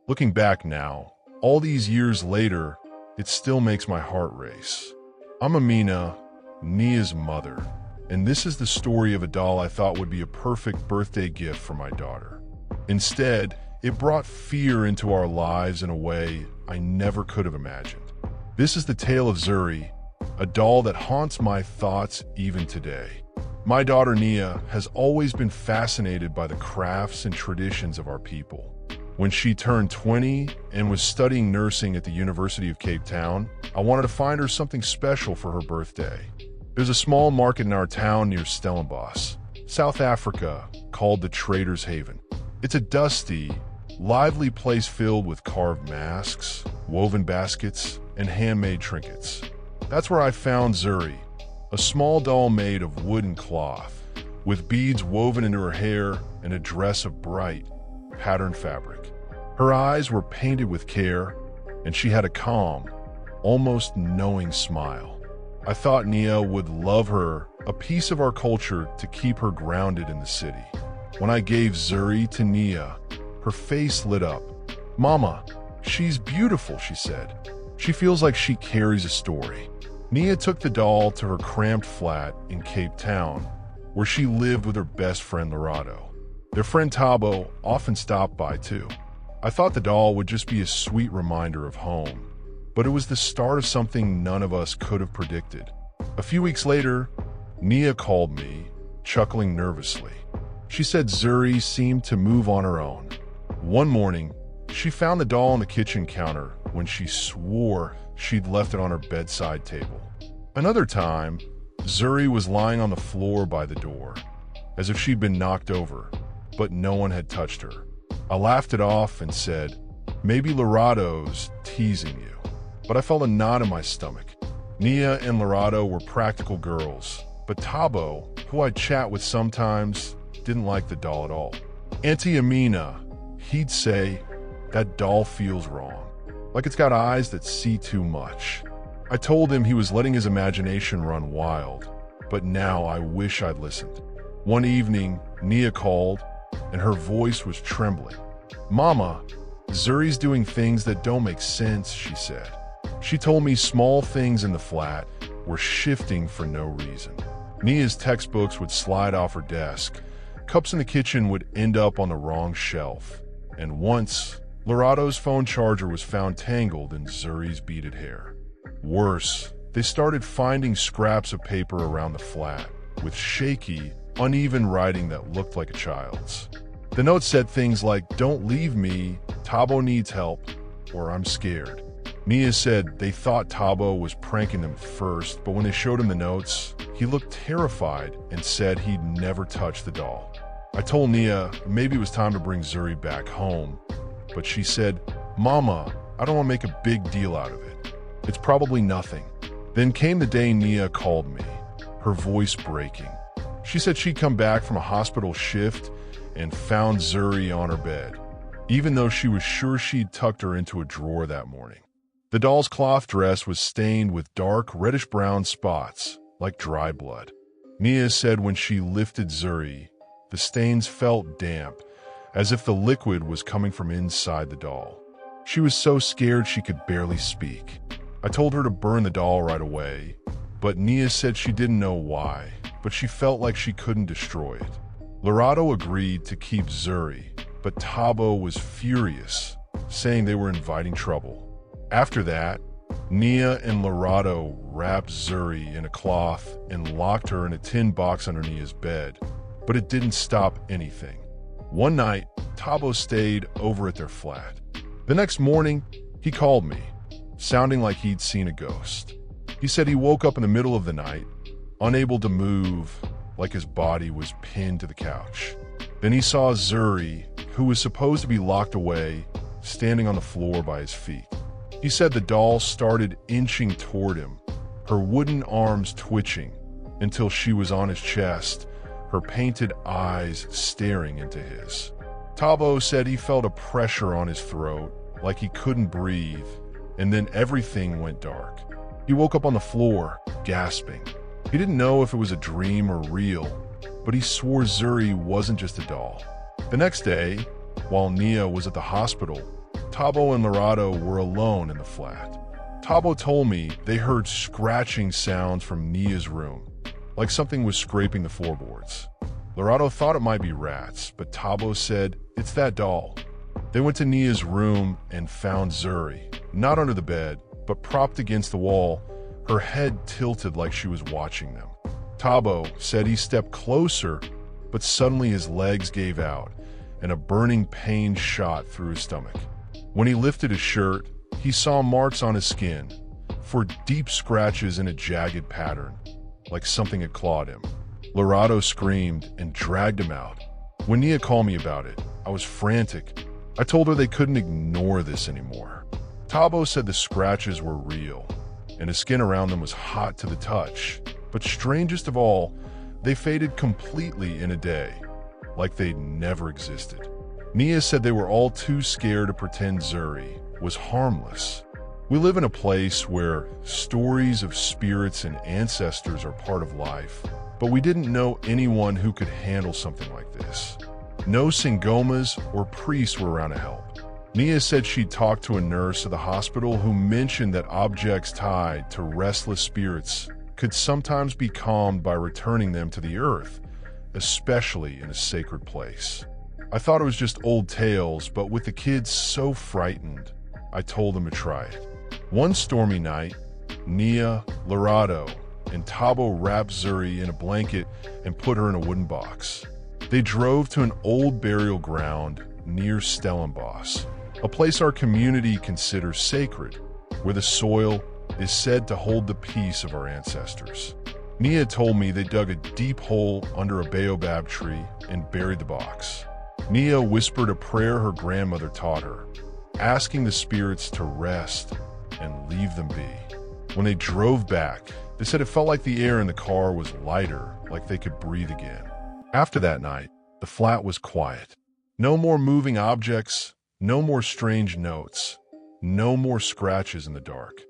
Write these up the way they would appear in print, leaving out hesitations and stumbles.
Looking back now, all these years later, it still makes my heart race. I'm Amina, Nia's mother, and this is the story of a doll I thought would be a perfect birthday gift for my daughter. Instead, it brought fear into our lives in a way I never could have imagined. This is the tale of Zuri, a doll that haunts my thoughts even today. My daughter Nia has always been fascinated by the crafts and traditions of our people. When she turned 20 and was studying nursing at the University of Cape Town, I wanted to find her something special for her birthday. There's a small market in our town near Stellenbosch, South Africa, called the Trader's Haven. It's a dusty, lively place filled with carved masks, woven baskets, and handmade trinkets. That's where I found Zuri, a small doll made of wood and cloth, with beads woven into her hair and a dress of bright, patterned fabric. Her eyes were painted with care, and she had a calm, almost knowing smile. I thought Nia would love her, a piece of our culture to keep her grounded in the city. When I gave Zuri to Nia, her face lit up. "Mama, she's beautiful," she said. "She feels like she carries a story." Nia took the doll to her cramped flat in Cape Town, where she lived with her best friend Lorado. Their friend Tabo often stopped by too. I thought the doll would just be a sweet reminder of home, but it was the start of something none of us could have predicted. A few weeks later, Nia called me, chuckling nervously. She said Zuri seemed to move on her own. One morning, she found the doll on the kitchen counter when she swore she'd left it on her bedside table. Another time, Zuri was lying on the floor by the door, as if she'd been knocked over, but no one had touched her. I laughed it off and said, "Maybe Lorado's teasing you." But I felt a knot in my stomach. Nia and Lorado were practical girls, but Tabo, who I'd chat with sometimes, didn't like the doll at all. Auntie Amina, he'd say, "That doll feels wrong, like it's got eyes that see too much." I told him he was letting his imagination run wild, but now I wish I'd listened. One evening, Nia called, and her voice was trembling. "Mama, Zuri's doing things that don't make sense," she said. She told me small things in the flat were shifting for no reason. Nia's textbooks would slide off her desk, cups in the kitchen would end up on the wrong shelf, and once, Lorado's phone charger was found tangled in Zuri's beaded hair. Worse, they started finding scraps of paper around the flat, with shaky, uneven writing that looked like a child's. The note said things like, "Don't leave me, Tabo needs help," or "I'm scared." Nia said they thought Tabo was pranking them first, but when they showed him the notes, he looked terrified and said he'd never touch the doll. I told Nia maybe it was time to bring Zuri back home, but she said, "Mama, I don't want to make a big deal out of it. It's probably nothing." Then came the day Nia called me, her voice breaking. She said she'd come back from a hospital shift and found Zuri on her bed, even though she was sure she'd tucked her into a drawer that morning. The doll's cloth dress was stained with dark reddish-brown spots, like dry blood. Nia said when she lifted Zuri, the stains felt damp, as if the liquid was coming from inside the doll. She was so scared she could barely speak. I told her to burn the doll right away, but Nia said she didn't know why, but she felt like she couldn't destroy it. Lorado agreed to keep Zuri, but Tabo was furious, saying they were inviting trouble. After that, Nia and Lorado wrapped Zuri in a cloth and locked her in a tin box under Nia's bed, but it didn't stop anything. One night, Tabo stayed over at their flat. The next morning, he called me, sounding like he'd seen a ghost. He said he woke up in the middle of the night, unable to move, like his body was pinned to the couch. Then he saw Zuri, who was supposed to be locked away, standing on the floor by his feet. He said the doll started inching toward him, her wooden arms twitching, until she was on his chest, her painted eyes staring into his. Tabo said he felt a pressure on his throat, like he couldn't breathe, and then everything went dark. He woke up on the floor, gasping. He didn't know if it was a dream or real, but he swore Zuri wasn't just a doll. The next day, while Nia was at the hospital, Tabo and Lorado were alone in the flat. Tabo told me they heard scratching sounds from Nia's room, like something was scraping the floorboards. Lorado thought it might be rats, but Tabo said, "It's that doll." They went to Nia's room and found Zuri, not under the bed, but propped against the wall, her head tilted like she was watching them. Tabo said he stepped closer, but suddenly his legs gave out, and a burning pain shot through his stomach. When he lifted his shirt, he saw marks on his skin, for deep scratches in a jagged pattern, like something had clawed him. Lorado screamed and dragged him out. When Nia called me about it, I was frantic. I told her they couldn't ignore this anymore. Tabo said the scratches were real, and the skin around them was hot to the touch. But strangest of all, they faded completely in a day, like they'd never existed. Nia said they were all too scared to pretend Zuri was harmless. We live in a place where stories of spirits and ancestors are part of life, but we didn't know anyone who could handle something like this. No Sangomas or priests were around to help. Nia said she'd talked to a nurse at the hospital who mentioned that objects tied to restless spirits could sometimes be calmed by returning them to the earth, especially in a sacred place. I thought it was just old tales, but with the kids so frightened, I told them to try it. One stormy night, Nia, Lorado, and Tabo wrapped Zuri in a blanket and put her in a wooden box. They drove to an old burial ground near Stellenbosch, a place our community considers sacred, where the soil is said to hold the peace of our ancestors. Nia told me they dug a deep hole under a baobab tree and buried the box. Nia whispered a prayer her grandmother taught her, asking the spirits to rest and leave them be. When they drove back, they said it felt like the air in the car was lighter, like they could breathe again. After that night, the flat was quiet. No more moving objects, no more strange notes, no more scratches in the dark.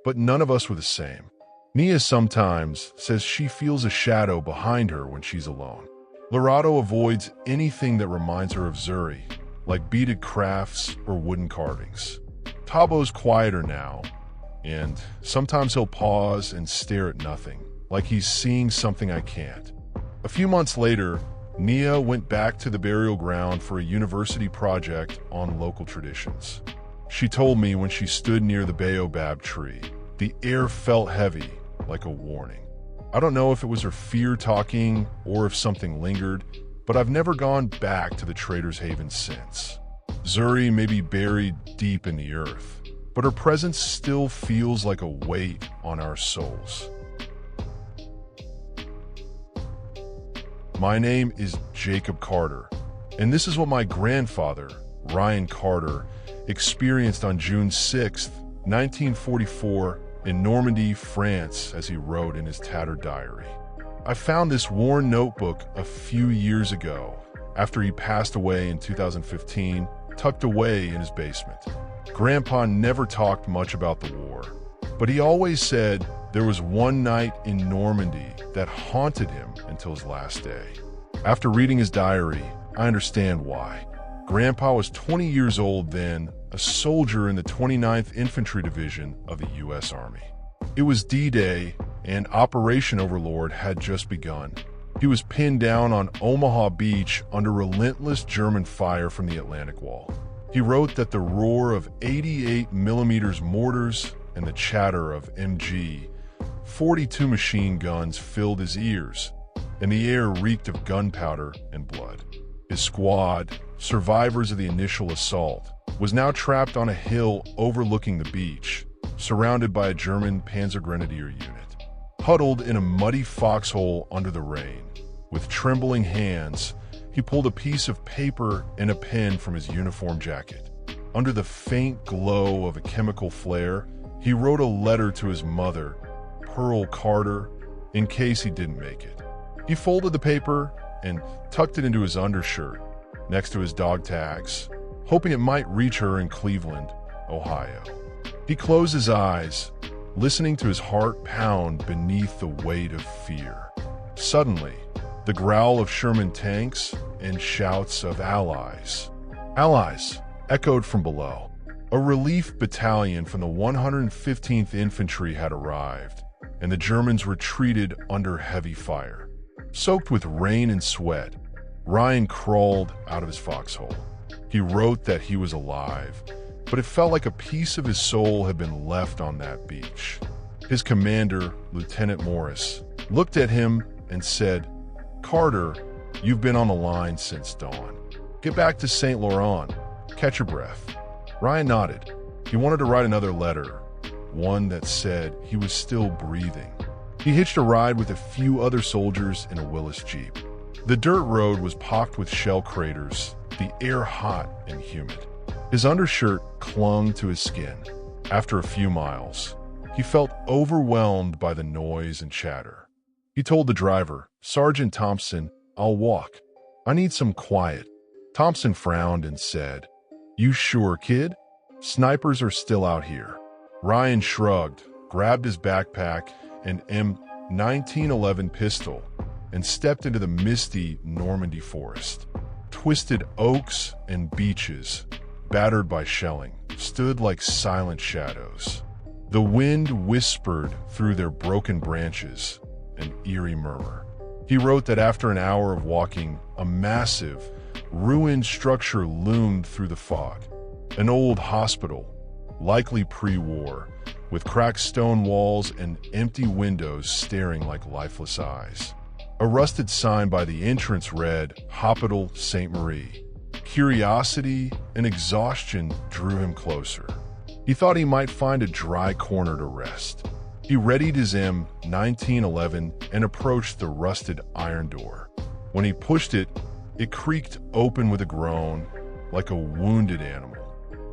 But none of us were the same. Nia sometimes says she feels a shadow behind her when she's alone. Lorado avoids anything that reminds her of Zuri, like beaded crafts or wooden carvings. Tabo's quieter now, and sometimes he'll pause and stare at nothing, like he's seeing something I can't. A few months later, Nia went back to the burial ground for a university project on local traditions. She told me when she stood near the baobab tree, the air felt heavy, like a warning. I don't know if it was her fear talking or if something lingered, but I've never gone back to the Trader's Haven since. Zuri may be buried deep in the earth, but her presence still feels like a weight on our souls. My name is Jacob Carter, and this is what my grandfather, Ryan Carter, experienced on June 6, 1944, in Normandy, France, as he wrote in his tattered diary. I found this worn notebook a few years ago, after he passed away in 2015, tucked away in his basement. Grandpa never talked much about the war, but he always said there was one night in Normandy that haunted him until his last day. After reading his diary, I understand why. Grandpa was 20 years old then, a soldier in the 29th Infantry Division of the U.S. Army. It was D-Day, and Operation Overlord had just begun. He was pinned down on Omaha Beach under relentless German fire from the Atlantic Wall. He wrote that the roar of 88mm mortars and the chatter of MG 42 machine guns filled his ears, and the air reeked of gunpowder and blood. His squad, survivors of the initial assault, was now trapped on a hill overlooking the beach, surrounded by a German Panzergrenadier unit. Huddled in a muddy foxhole under the rain, with trembling hands, he pulled a piece of paper and a pen from his uniform jacket. Under the faint glow of a chemical flare, he wrote a letter to his mother, Pearl Carter, in case he didn't make it. He folded the paper and tucked it into his undershirt, next to his dog tags, hoping it might reach her in Cleveland, Ohio. He closed his eyes, listening to his heart pound beneath the weight of fear. Suddenly, the growl of Sherman tanks and shouts of "Allies! Allies!" echoed from below. A relief battalion from the 115th Infantry had arrived, and the Germans retreated under heavy fire. Soaked with rain and sweat, Ryan crawled out of his foxhole. He wrote that he was alive, but it felt like a piece of his soul had been left on that beach. His commander, Lieutenant Morris, looked at him and said, "Carter, you've been on the line since dawn. Get back to St. Laurent. Catch your breath." Ryan nodded. He wanted to write another letter, one that said he was still breathing. He hitched a ride with a few other soldiers in a Willis Jeep. The dirt road was pocked with shell craters, the air hot and humid. His undershirt clung to his skin. After a few miles, he felt overwhelmed by the noise and chatter. He told the driver, "Sergeant Thompson, I'll walk. I need some quiet." Thompson frowned and said, "You sure, kid? Snipers are still out here." Ryan shrugged, grabbed his backpack and M1911 pistol, and stepped into the misty Normandy forest. Twisted oaks and beeches, battered by shelling, stood like silent shadows. The wind whispered through their broken branches, an eerie murmur. He wrote that after an hour of walking, a massive, ruined structure loomed through the fog. An old hospital, likely pre-war, with cracked stone walls and empty windows staring like lifeless eyes. A rusted sign by the entrance read, "Hospital St. Marie." Curiosity and exhaustion drew him closer. He thought he might find a dry corner to rest. He readied his M1911 and approached the rusted iron door. When he pushed it, it creaked open with a groan, like a wounded animal.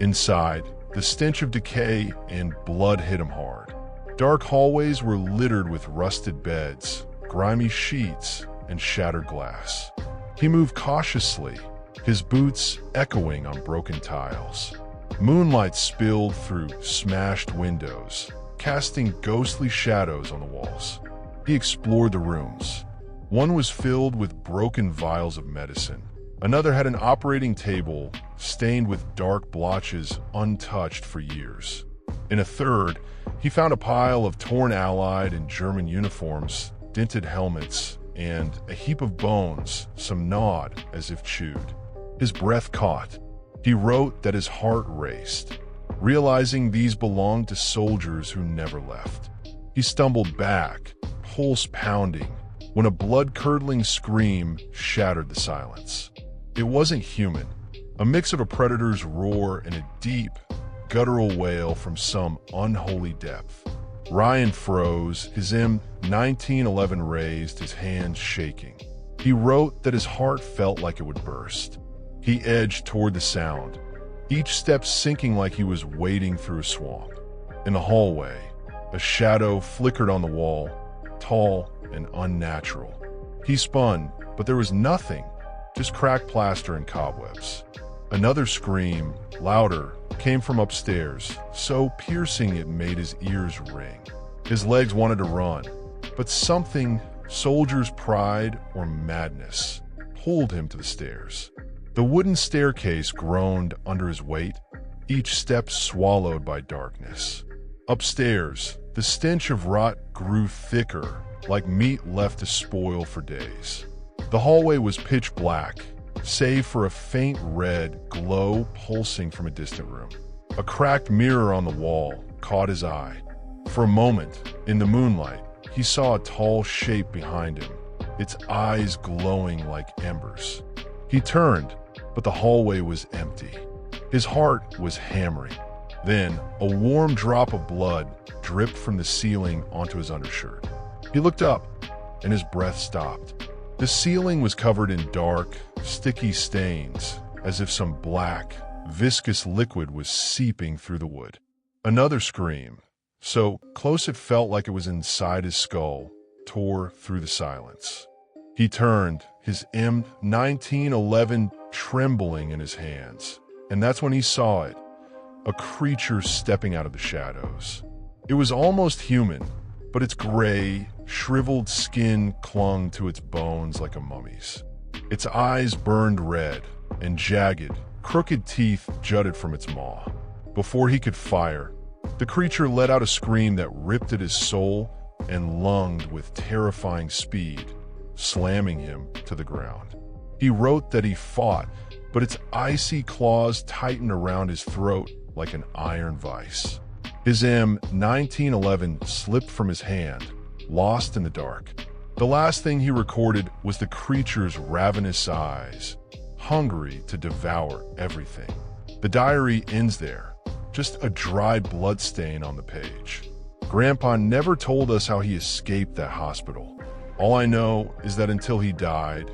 Inside, the stench of decay and blood hit him hard. Dark hallways were littered with rusted beds, grimy sheets, and shattered glass. He moved cautiously, his boots echoing on broken tiles. Moonlight spilled through smashed windows, casting ghostly shadows on the walls. He explored the rooms. One was filled with broken vials of medicine. Another had an operating table stained with dark blotches untouched for years. In a third, he found a pile of torn Allied and German uniforms, dented helmets, and a heap of bones, some gnawed as if chewed. His breath caught. He wrote that his heart raced, realizing these belonged to soldiers who never left. He stumbled back, pulse pounding, when a blood-curdling scream shattered the silence. It wasn't human, a mix of a predator's roar and a deep, guttural wail from some unholy depth. Ryan froze, his M1911 raised, his hands shaking. He wrote that his heart felt like it would burst. He edged toward the sound, each step sinking like he was wading through a swamp. In the hallway, a shadow flickered on the wall, tall and unnatural. He spun, but there was nothing, just cracked plaster and cobwebs. Another scream, louder, came from upstairs, so piercing it made his ears ring. His legs wanted to run, but something, soldier's pride or madness, pulled him to the stairs. The wooden staircase groaned under his weight, each step swallowed by darkness. Upstairs, the stench of rot grew thicker, like meat left to spoil for days. The hallway was pitch black, save for a faint red glow pulsing from a distant room. A cracked mirror on the wall caught his eye. For a moment, in the moonlight, he saw a tall shape behind him, its eyes glowing like embers. He turned, but the hallway was empty. His heart was hammering. Then, a warm drop of blood dripped from the ceiling onto his undershirt. He looked up, and his breath stopped. The ceiling was covered in dark, sticky stains, as if some black, viscous liquid was seeping through the wood. Another scream, so close it felt like it was inside his skull, tore through the silence. He turned, his M1911 trembling in his hands, and that's when he saw it, a creature stepping out of the shadows. It was almost human, but its gray, shriveled skin clung to its bones like a mummy's. Its eyes burned red, and jagged, crooked teeth jutted from its maw. Before he could fire, the creature let out a scream that ripped at his soul and lunged with terrifying speed, slamming him to the ground. He wrote that he fought, but its icy claws tightened around his throat like an iron vice. His M1911 slipped from his hand, lost in the dark. The last thing he recorded was the creature's ravenous eyes, hungry to devour everything. The diary ends there, just a dry bloodstain on the page. Grandpa never told us how he escaped that hospital. All I know is that until he died,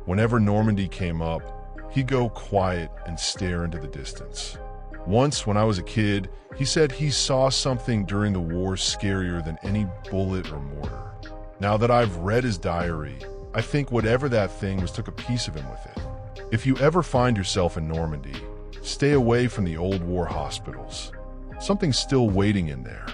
whenever Normandy came up, he'd go quiet and stare into the distance. Once, when I was a kid, he said he saw something during the war scarier than any bullet or mortar. Now that I've read his diary, I think whatever that thing was took a piece of him with it. If you ever find yourself in Normandy, stay away from the old war hospitals. Something's still waiting in there.